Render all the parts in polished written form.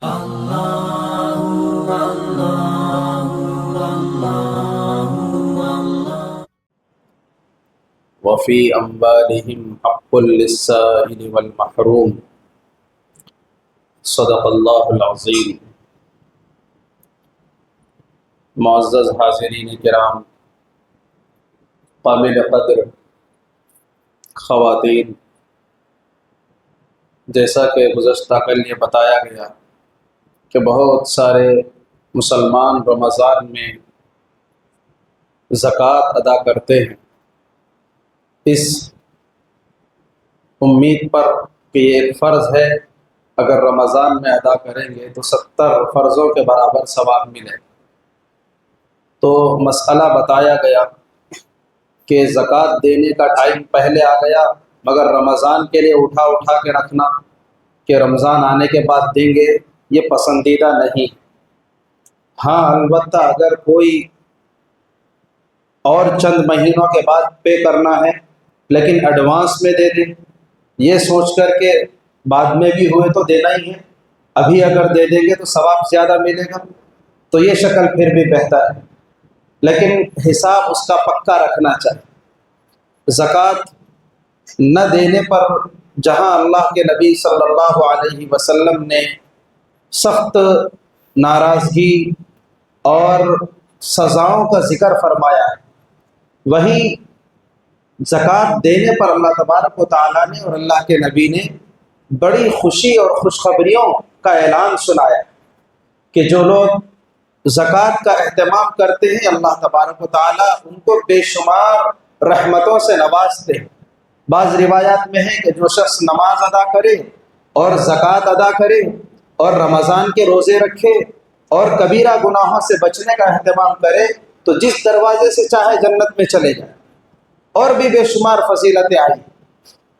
وفی اموالہم حق للسائل والمحروم صدق اللہ العظیم۔ معزز حاضرین کرام، قابل قدر خواتین، جیسا کہ گزشتہ کل یہ بتایا گیا کہ بہت سارے مسلمان رمضان میں زکوٰۃ ادا کرتے ہیں، اس امید پر کہ یہ ایک فرض ہے، اگر رمضان میں ادا کریں گے تو 70 فرضوں کے برابر ثواب ملے۔ تو مسئلہ بتایا گیا کہ زکوٰۃ دینے کا ٹائم پہلے آ گیا، مگر رمضان کے لیے اٹھا کے رکھنا کہ رمضان آنے کے بعد دیں گے، یہ پسندیدہ نہیں۔ ہاں البتہ اگر کوئی اور چند مہینوں کے بعد پے کرنا ہے لیکن ایڈوانس میں دے دیں، یہ سوچ کر کے بعد میں بھی ہوئے تو دینا ہی ہے، ابھی اگر دے دیں گے تو ثواب زیادہ ملے گا، تو یہ شکل پھر بھی بہتر ہے، لیکن حساب اس کا پکا رکھنا چاہیے۔ زکوٰۃ نہ دینے پر جہاں اللہ کے نبی صلی اللہ علیہ وسلم نے سخت ناراضگی اور سزاؤں کا ذکر فرمایا ہے، وہیں زکوٰۃ دینے پر اللہ تبارک و تعالیٰ نے اور اللہ کے نبی نے بڑی خوشی اور خوشخبریوں کا اعلان سنایا کہ جو لوگ زکوٰۃ کا اہتمام کرتے ہیں، اللہ تبارک و تعالیٰ ان کو بے شمار رحمتوں سے نوازتے ہیں۔ بعض روایات میں ہے کہ جو شخص نماز ادا کرے اور زکوٰۃ ادا کرے اور رمضان کے روزے رکھے اور کبیرہ گناہوں سے بچنے کا اہتمام کرے تو جس دروازے سے چاہے جنت میں چلے جائے، اور بھی بے شمار فضیلتیں آئی۔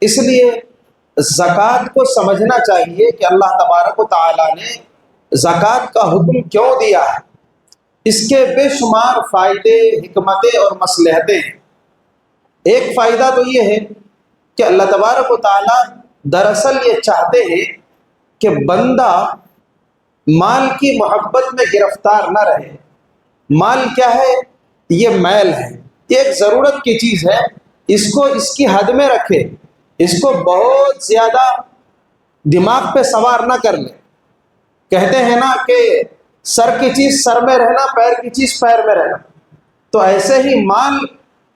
اس لیے زکوٰۃ کو سمجھنا چاہیے کہ اللہ تبارک و تعالیٰ نے زکوٰۃ کا حکم کیوں دیا ہے، اس کے بے شمار فائدے، حکمتیں اور مصلحتیں ہیں۔ ایک فائدہ تو یہ ہے کہ اللہ تبارک و تعالیٰ دراصل یہ چاہتے ہیں کہ بندہ مال کی محبت میں گرفتار نہ رہے۔ مال کیا ہے؟ یہ میل ہے، یہ ایک ضرورت کی چیز ہے، اس کو اس کی حد میں رکھے، اس کو بہت زیادہ دماغ پہ سوار نہ کر لے۔ کہتے ہیں نا کہ سر کی چیز سر میں رہنا، پیر کی چیز پیر میں رہنا، تو ایسے ہی مال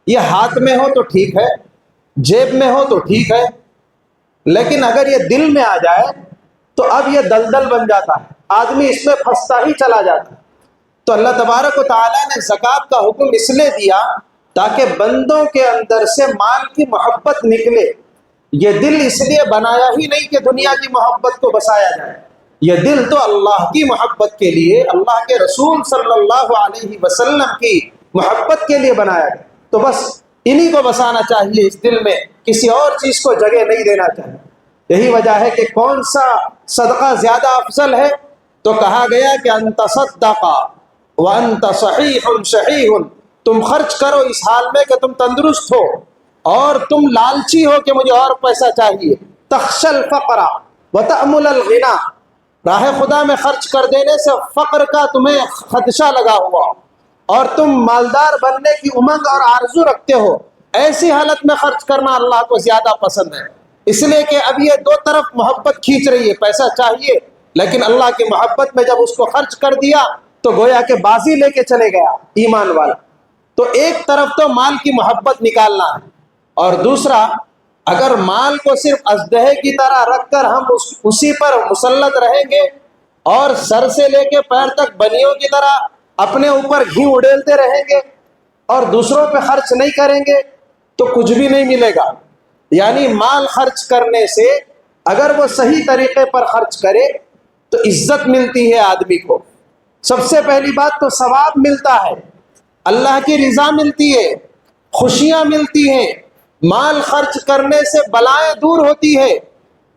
یہ ہاتھ میں ہو تو ٹھیک ہے، جیب میں ہو تو ٹھیک ہے، لیکن اگر یہ دل میں آ جائے تو اب یہ دلدل بن جاتا ہے، آدمی اس میں پھنستا ہی چلا جاتا ہے۔ تو اللہ تبارک و تعالیٰ نے زکوٰۃ کا حکم اس لیے دیا تاکہ بندوں کے اندر سے مال کی محبت نکلے۔ یہ دل اس لیے بنایا ہی نہیں کہ دنیا کی محبت کو بسایا جائے، یہ دل تو اللہ کی محبت کے لیے، اللہ کے رسول صلی اللہ علیہ وسلم کی محبت کے لیے بنایا گیا۔ تو بس انہی کو بسانا چاہیے اس دل میں، کسی اور چیز کو جگہ نہیں دینا چاہیے۔ یہی وجہ ہے کہ کون سا صدقہ زیادہ افضل ہے، تو کہا گیا کہ انت صدق وانت صحیح شحیح، تم خرچ کرو اس حال میں کہ تم تندرست ہو اور تم لالچی ہو کہ مجھے اور پیسہ چاہیے۔ تخشى الفقر وتأمل الغنى، راہ خدا میں خرچ کر دینے سے فقر کا تمہیں خدشہ لگا ہوا اور تم مالدار بننے کی امنگ اور آرزو رکھتے ہو، ایسی حالت میں خرچ کرنا اللہ کو زیادہ پسند ہے۔ اس لیے کہ اب یہ دو طرف محبت کھینچ رہی ہے، پیسہ چاہیے لیکن اللہ کی محبت میں جب اس کو خرچ کر دیا تو گویا کہ بازی لے کے چلے گیا ایمان والا۔ تو ایک طرف تو مال کی محبت نکالنا ہے، اور دوسرا اگر مال کو صرف اژدہے کی طرح رکھ کر ہم اسی پر مسلط رہیں گے اور سر سے لے کے پیر تک بنیوں کی طرح اپنے اوپر گھی اڑیلتے رہیں گے اور دوسروں پہ خرچ نہیں کریں گے تو کچھ بھی نہیں ملے گا۔ یعنی مال خرچ کرنے سے اگر وہ صحیح طریقے پر خرچ کرے تو عزت ملتی ہے آدمی کو، سب سے پہلی بات تو ثواب ملتا ہے، اللہ کی رضا ملتی ہے، خوشیاں ملتی ہیں، مال خرچ کرنے سے بلائیں دور ہوتی ہے۔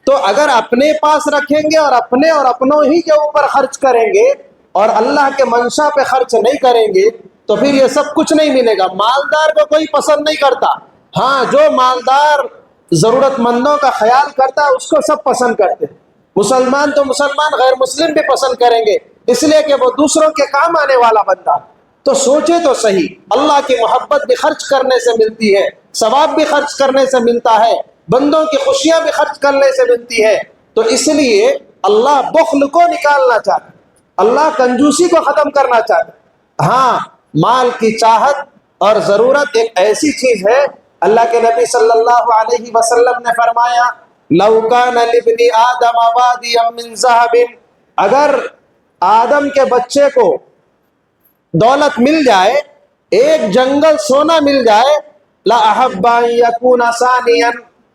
تو اگر اپنے پاس رکھیں گے اور اپنوں ہی کے اوپر خرچ کریں گے اور اللہ کے منشا پہ خرچ نہیں کریں گے تو پھر یہ سب کچھ نہیں ملے گا۔ مالدار کو کوئی پسند نہیں کرتا، ہاں جو مالدار ضرورت مندوں کا خیال کرتا ہے اس کو سب پسند کرتے ہیں، مسلمان تو مسلمان غیر مسلم بھی پسند کریں گے، اس لیے کہ وہ دوسروں کے کام آنے والا بندہ۔ تو سوچے تو صحیح، اللہ کی محبت بھی خرچ کرنے سے ملتی ہے، ثواب بھی خرچ کرنے سے ملتا ہے، بندوں کی خوشیاں بھی خرچ کرنے سے ملتی ہے۔ تو اس لیے اللہ بخل کو نکالنا چاہتا ہے، اللہ کنجوسی کو ختم کرنا چاہتا ہے۔ ہاں، مال کی چاہت اور ضرورت ایک ایسی چیز ہے، اللہ کے نبی صلی اللہ علیہ وسلم نے فرمایا لو کان لابن آدم وادیا من ذهب، اگر آدم کے بچے کو دولت مل جائے، ایک جنگل سونا مل جائے، لأحب ان یکون ثانیا،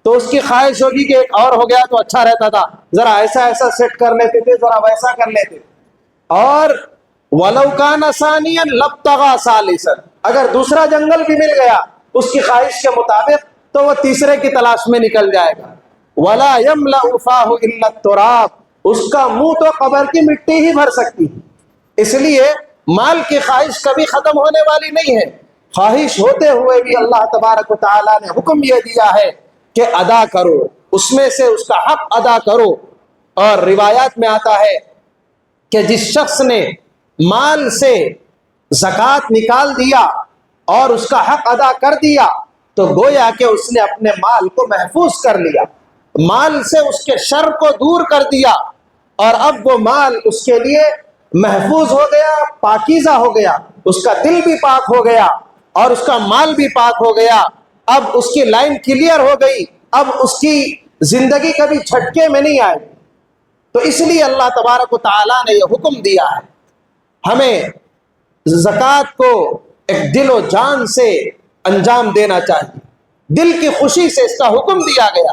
تو اس کی خواہش ہوگی کہ ایک اور ہو گیا تو اچھا رہتا تھا، ذرا ایسا ایسا سیٹ کر لیتے تھے، ذرا ویسا کر لیتے تھے۔ اور وَلَوْ كَانَ ثَانِيًا لَابْتَغَىٰ ثَالِثًا، اگر دوسرا جنگل بھی مل گیا اس کی خواہش کے مطابق تو وہ تیسرے کی تلاش میں نکل جائے گا۔ وَلَا يَمْلَأُ فَاهُ إِلَّا التُّرَابُ، اس کا منہ تو قبر کی مٹی ہی بھر سکتی ہے۔ اس لیے مال کی خواہش کبھی ختم ہونے والی نہیں ہے، خواہش ہوتے ہوئے بھی اللہ تبارک و تعالیٰ نے حکم یہ دیا ہے کہ ادا کرو، اس میں سے اس کا حق ادا کرو۔ اور روایات میں آتا ہے کہ جس شخص نے مال سے زکوٰۃ نکال دیا اور اس کا حق ادا کر دیا تو گویا کہ اس نے اپنے مال کو محفوظ کر لیا، مال سے اس کے شر کو دور کر دیا، اور اب وہ مال اس کے لیے محفوظ ہو گیا، پاکیزہ ہو گیا، اس کا دل بھی پاک ہو گیا اور اس کا مال بھی پاک ہو گیا۔ اب اس کی لائن کلیئر ہو گئی، اب اس کی زندگی کبھی جھٹکے میں نہیں آئے۔ تو اس لیے اللہ تبارک و تعالیٰ نے یہ حکم دیا ہے، ہمیں زکوٰۃ کو ایک دل و جان سے انجام دینا چاہیے، دل کی خوشی سے اس کا حکم دیا گیا۔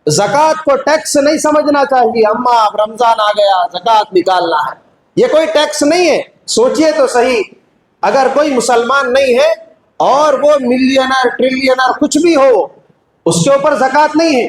زکوٰۃ کو ٹیکس نہیں سمجھنا چاہیے، اما اب رمضان آ گیا زکوٰۃ نکالنا ہے، یہ کوئی ٹیکس نہیں ہے۔ سوچئے تو صحیح، اگر کوئی مسلمان نہیں ہے اور وہ ملینر ٹریلینر کچھ بھی ہو، اس کے اوپر زکوٰۃ نہیں ہے،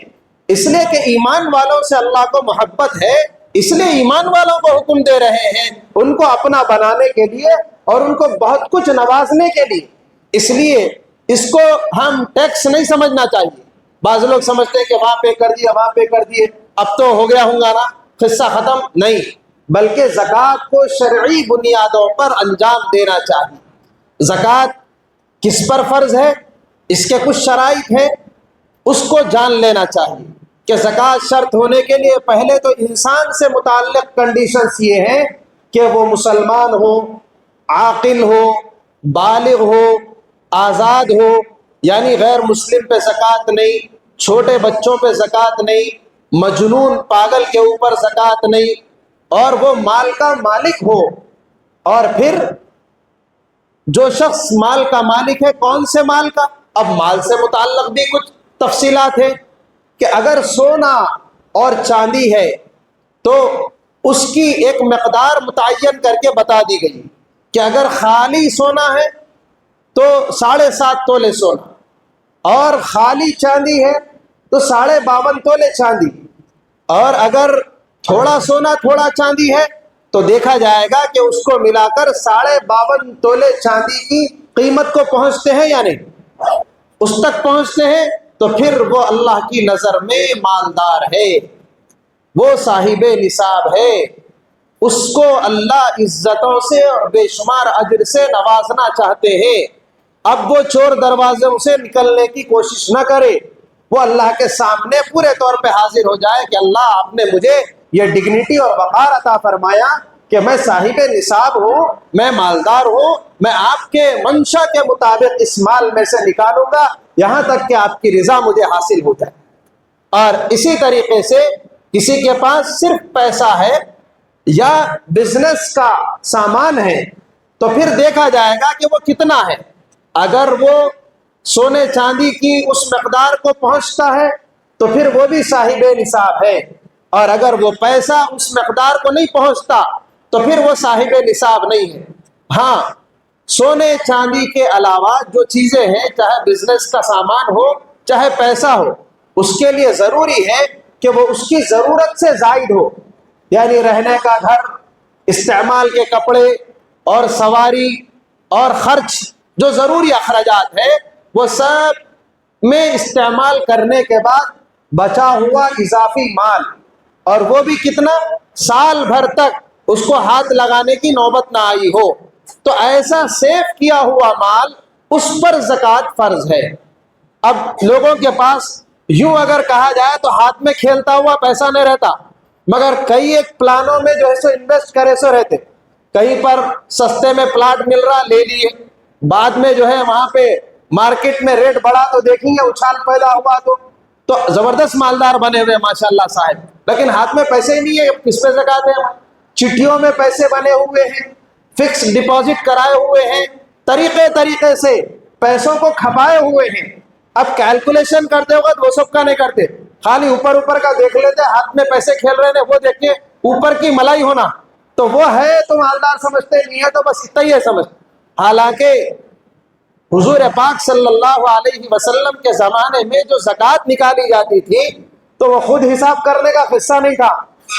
اس لیے کہ ایمان والوں سے اللہ کو محبت ہے، اس لیے ایمان والوں کو حکم دے رہے ہیں، ان کو اپنا بنانے کے لیے اور ان کو بہت کچھ نوازنے کے لیے۔ اس لیے اس کو ہم ٹیکس نہیں سمجھنا چاہیے۔ بعض لوگ سمجھتے ہیں کہ وہاں پے کر دیے، وہاں پے کر دیے، اب تو ہو گیا ہنگامہ، قصہ ختم، نہیں، بلکہ زکوٰۃ کو شرعی بنیادوں پر انجام دینا چاہیے۔ زکوٰۃ کس پر فرض ہے، اس کے کچھ شرائط ہیں، اس کو جان لینا چاہیے کہ زکوٰۃ شرط ہونے کے لیے پہلے تو انسان سے متعلق کنڈیشنز یہ ہیں کہ وہ مسلمان ہو، عاقل ہو، بالغ ہو، آزاد ہو، یعنی غیر مسلم پہ زکوٰۃ نہیں، چھوٹے بچوں پہ زکوٰۃ نہیں، مجنون پاگل کے اوپر زکوٰۃ نہیں، اور وہ مال کا مالک ہو۔ اور پھر جو شخص مال کا مالک ہے، کون سے مال کا؟ اب مال سے متعلق بھی کچھ تفصیلات ہیں کہ اگر سونا اور چاندی ہے تو اس کی ایک مقدار متعین کر کے بتا دی گئی کہ اگر خالی سونا ہے تو 7.5 تولے سونا، اور خالی چاندی ہے تو 52.5 تولے چاندی، اور اگر تھوڑا سونا تھوڑا چاندی ہے تو دیکھا جائے گا کہ اس کو ملا کر 52.5 تولے چاندی کی قیمت کو پہنچتے ہیں یا نہیں، اس تک پہنچتے ہیں تو پھر وہ اللہ کی نظر میں مالدار ہے، وہ صاحب نصاب ہے، اس کو اللہ عزتوں سے اور بے شمار اجر سے نوازنا چاہتے ہیں۔ اب وہ چور دروازوں سے نکلنے کی کوشش نہ کرے، وہ اللہ کے سامنے پورے طور پہ حاضر ہو جائے کہ اللہ آپ نے مجھے یہ ڈگنیٹی اور وقار عطا فرمایا کہ میں صاحب نصاب ہوں، میں مالدار ہوں، میں آپ کے منشا کے مطابق اس مال میں سے نکالوں گا یہاں تک کہ آپ کی رضا مجھے حاصل ہو جائے۔ اور اسی طریقے سے کسی کے پاس صرف پیسہ ہے یا بزنس کا سامان ہے تو پھر دیکھا جائے گا کہ وہ کتنا ہے۔ اگر وہ سونے چاندی کی اس مقدار کو پہنچتا ہے تو پھر وہ بھی صاحب نصاب ہے، اور اگر وہ پیسہ اس مقدار کو نہیں پہنچتا تو پھر وہ صاحب نصاب نہیں ہے۔ ہاں، سونے چاندی کے علاوہ جو چیزیں ہیں، چاہے بزنس کا سامان ہو چاہے پیسہ ہو، اس کے لیے ضروری ہے کہ وہ اس کی ضرورت سے زائد ہو، یعنی رہنے کا گھر، استعمال کے کپڑے اور سواری اور خرچ، جو ضروری اخراجات ہیں وہ سب میں استعمال کرنے کے بعد بچا ہوا اضافی مال اور وہ بھی کتنا؟ سال بھر تک اس کو ہاتھ لگانے کی نوبت نہ آئی ہو، تو ایسا سیو کیا ہوا مال اس پر زکوٰۃ فرض ہے۔ اب لوگوں کے پاس یوں اگر کہا جائے تو ہاتھ میں کھیلتا ہوا پیسہ نہیں رہتا، مگر کئی ایک پلانوں میں جو ہے سو انویسٹ کرے سو رہتے، کہیں پر سستے میں پلاٹ مل رہا لے لیے، بعد میں جو ہے وہاں پہ مارکیٹ میں ریٹ بڑھا تو دیکھیں گے اچھال پیدا ہوا تو زبردست مالدار بنے ہوئے ماشاءاللہ صاحب، لیکن ہاتھ میں پیسے ہی نہیں ہے، کس پہ زکوٰۃ ہے؟ چٹھیوں میں پیسے بنے ہوئے ہیں، فکس ڈپازٹ کرائے ہوئے ہیں، طریقے سے پیسوں کو کھپائے ہوئے ہیں۔ اب کیلکولیشن کرتے ہوگا تو وہ سب کا نہیں کرتے، خالی اوپر کا دیکھ لیتے، ہاتھ میں پیسے کھیل رہے ہیں وہ دیکھ کے اوپر کی ملائی ہونا، تو وہ ہے تو مالدار سمجھتے، نہیں ہے تو بس اتنا ہی ہے سمجھتے۔ حالانکہ حضور پاک صلی اللہ علیہ وسلم کے زمانے میں جو زکوٰۃ نکالی جاتی تھی تو وہ خود حساب کرنے کا قصہ نہیں تھا،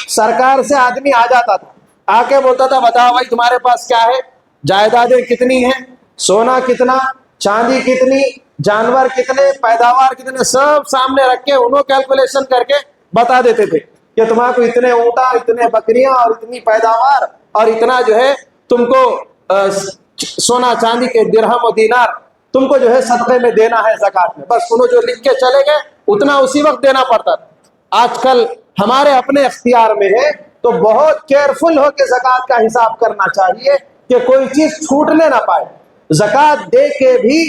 سرکار سے آدمی آ جاتا تھا، آ کے بولتا تھا بتاؤ بھائی تمہارے پاس کیا ہے، جائیدادیں کتنی ہیں، سونا کتنا، چاندی کتنی، جانور کتنے، پیداوار کتنے، سب سامنے رکھ کے انہوں کیلکولیشن کر کے بتا دیتے تھے کہ تمہارے کو اتنے اونٹا، اتنے بکریاں اور اتنی پیداوار اور اتنا جو ہے تم کو سونا چاندی کے درہم و دینار تم کو جو ہے صدقے میں دینا ہے زکوٰۃ میں، بس انہوں جو لکھ کے چلے گئے اتنا اسی وقت دینا پڑتا تھا۔ آج کل ہمارے اپنے اختیار میں ہے تو بہت کیئرفل ہو کے زکوٰۃ کا حساب کرنا چاہیے کہ کوئی چیز چھوٹنے نہ پائے، زکوٰۃ دے کے بھی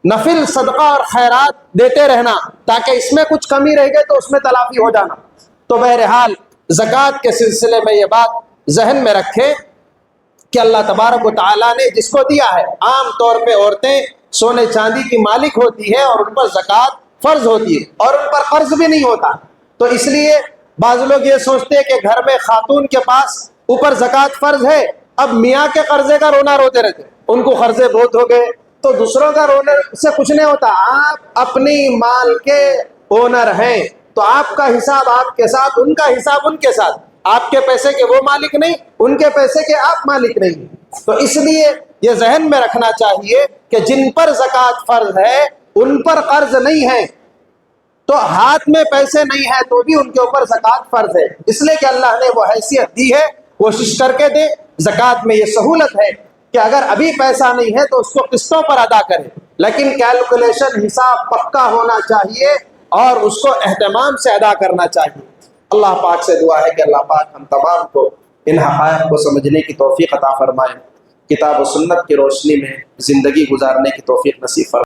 نفل صدقہ اور خیرات دیتے رہنا تاکہ اس میں کچھ کمی رہ گئے تو اس میں تلافی ہو جانا۔ تو بہرحال زکوٰۃ کے سلسلے میں یہ بات ذہن میں رکھیں کہ اللہ تبارک و تعالیٰ نے جس کو دیا ہے، عام طور پہ عورتیں سونے چاندی کی مالک ہوتی ہے اور ان پر زکوٰۃ فرض ہوتی ہے اور ان پر قرض بھی نہیں ہوتا، تو اس لیے بعض لوگ یہ سوچتے ہیں کہ گھر میں خاتون کے پاس اوپر زکوٰۃ فرض ہے، اب میاں کے قرضے کا رونا روتے رہتے، ان کو قرضے بہت ہو گئے تو دوسروں کا رونے سے کچھ نہیں ہوتا، آپ اپنی مال کے اونر ہیں تو آپ کا حساب آپ کے ساتھ، ان کا حساب ان کے ساتھ، آپ کے پیسے کے وہ مالک نہیں، ان کے پیسے کے آپ مالک نہیں، تو اس لیے یہ ذہن میں رکھنا چاہیے کہ جن پر زکوٰۃ فرض ہے ان پر قرض نہیں ہے، تو ہاتھ میں پیسے نہیں ہے تو بھی ان کے اوپر زکوٰۃ فرض ہے، اس لیے کہ اللہ نے وہ حیثیت دی ہے، کوشش کر کے دے۔ زکوٰۃ میں یہ سہولت ہے کہ اگر ابھی پیسہ نہیں ہے تو اس کو قسطوں پر ادا کرے، لیکن کیلکولیشن حساب پکا ہونا چاہیے اور اس کو اہتمام سے ادا کرنا چاہیے۔ اللہ پاک سے دعا ہے کہ اللہ پاک ہم تمام کو ان حقائق کو سمجھنے کی توفیق عطا فرمائے، کتاب و سنت کی روشنی میں زندگی گزارنے کی توفیق نصیب فرمائے۔